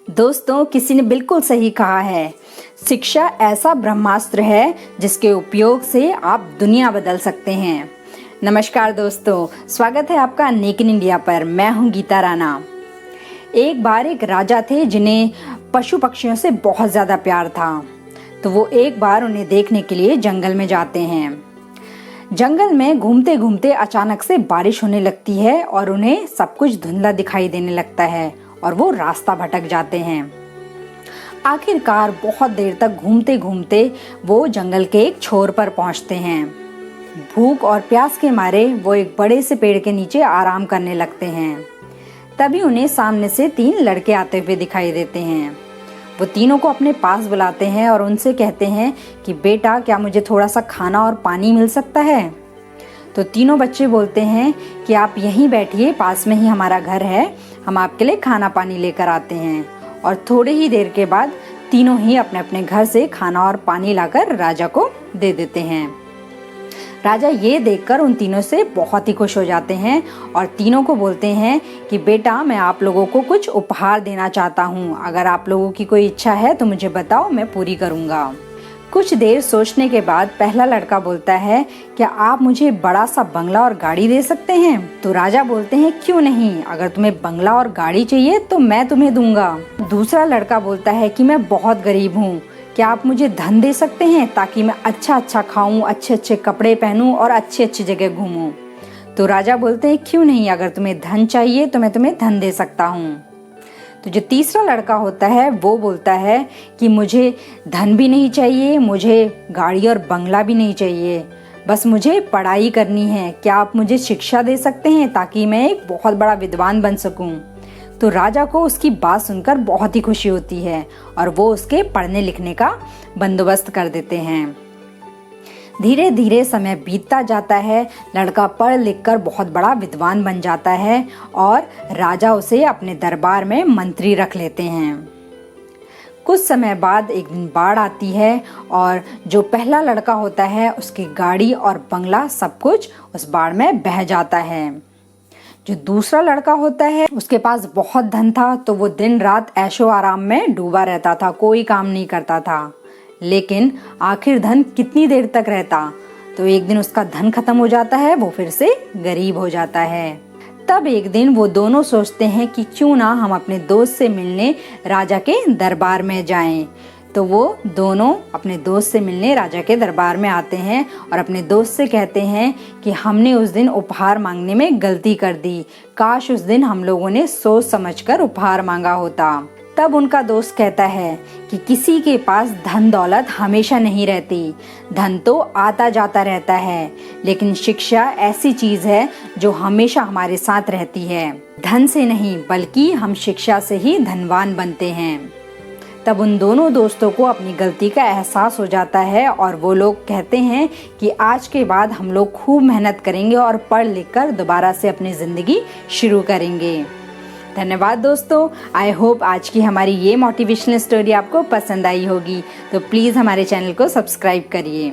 दोस्तों, किसी ने बिल्कुल सही कहा है, शिक्षा ऐसा ब्रह्मास्त्र है जिसके उपयोग से आप दुनिया बदल सकते हैं। नमस्कार दोस्तों, स्वागत है आपका नेक इन इंडिया पर। मैं हूं गीता राणा। एक बार एक राजा थे जिन्हें पशु पक्षियों से बहुत ज़्यादा प्यार था। तो वो एक बार उन्हें देखने के लिए जंगल में जाते हैं। जंगल में घूमते घूमते अचानक से बारिश होने लगती है और उन्हें सब कुछ धुंधला दिखाई देने लगता है और वो रास्ता भटक जाते हैं। आखिरकार बहुत देर तक घूमते घूमते वो जंगल के एक छोर पर पहुंचते हैं। भूख और प्यास के मारे वो एक बड़े से पेड़ के नीचे आराम करने लगते हैं। तभी उन्हें सामने से 3 लड़के आते हुए दिखाई देते हैं। वो तीनों को अपने पास बुलाते हैं और उनसे कहते हैं कि बेटा, क्या मुझे थोड़ा सा खाना और पानी मिल सकता है? तो तीनों बच्चे बोलते हैं कि आप यहीं बैठिए, पास में ही हमारा घर है, हम आपके लिए खाना पानी लेकर आते हैं। और थोड़ी ही देर के बाद तीनों ही अपने अपने घर से खाना और पानी लाकर राजा को दे देते हैं। राजा ये देखकर उन तीनों से बहुत ही खुश हो जाते हैं और तीनों को बोलते हैं कि बेटा, मैं आप लोगों को कुछ उपहार देना चाहता हूँ। अगर आप लोगों की कोई इच्छा है तो मुझे बताओ, मैं पूरी करूँगा। कुछ देर सोचने के बाद पहला लड़का बोलता है, क्या आप मुझे बड़ा सा बंगला और गाड़ी दे सकते हैं? तो राजा बोलते हैं, क्यों नहीं, अगर तुम्हें बंगला और गाड़ी चाहिए तो मैं तुम्हें दूंगा। दूसरा लड़का बोलता है कि मैं बहुत गरीब हूँ, क्या आप मुझे धन दे सकते हैं ताकि मैं अच्छा अच्छा खाऊं, अच्छे अच्छे कपड़े पहनूं और अच्छी अच्छी जगह घूमूं? तो राजा बोलते हैं, क्यों नहीं, अगर तुम्हें धन चाहिए तो मैं तुम्हें धन दे सकता हूँ। तो जो तीसरा लड़का होता है वो बोलता है कि मुझे धन भी नहीं चाहिए, मुझे गाड़ी और बंगला भी नहीं चाहिए, बस मुझे पढ़ाई करनी है। क्या आप मुझे शिक्षा दे सकते हैं ताकि मैं एक बहुत बड़ा विद्वान बन सकूं? तो राजा को उसकी बात सुनकर बहुत ही खुशी होती है और वो उसके पढ़ने लिखने का बंदोबस्त कर देते हैं। धीरे धीरे समय बीतता जाता है। लड़का पढ़ लिख कर बहुत बड़ा विद्वान बन जाता है और राजा उसे अपने दरबार में मंत्री रख लेते हैं। कुछ समय बाद एक दिन बाढ़ आती है और जो पहला लड़का होता है उसकी गाड़ी और बंगला सब कुछ उस बाढ़ में बह जाता है। जो दूसरा लड़का होता है उसके पास बहुत धन था, तो वो दिन रात ऐशो आराम में डूबा रहता था, कोई काम नहीं करता था। लेकिन आखिर धन कितनी देर तक रहता? तो एक दिन उसका धन खत्म हो जाता है, वो फिर से गरीब हो जाता है। तब एक दिन वो दोनों सोचते हैं कि क्यों ना हम अपने दोस्त से मिलने राजा के दरबार में जाएं। तो वो दोनों अपने दोस्त से मिलने राजा के दरबार में आते हैं और अपने दोस्त से कहते हैं कि हमने उस दिन उपहार मांगने में गलती कर दी, काश उस दिन हम लोगों ने सोच समझकर उपहार मांगा होता। तब उनका दोस्त कहता है कि किसी के पास धन दौलत हमेशा नहीं रहती, धन तो आता जाता रहता है, लेकिन शिक्षा ऐसी चीज है जो हमेशा हमारे साथ रहती है। धन से नहीं बल्कि हम शिक्षा से ही धनवान बनते हैं। तब उन दोनों दोस्तों को अपनी गलती का एहसास हो जाता है और वो लोग कहते हैं कि आज के बाद हम लोग खूब मेहनत करेंगे और पढ़ लिख कर दोबारा से अपनी ज़िंदगी शुरू करेंगे। धन्यवाद दोस्तों। आई होप आज की हमारी ये मोटिवेशनल स्टोरी आपको पसंद आई होगी। तो प्लीज़ हमारे चैनल को सब्सक्राइब करिए।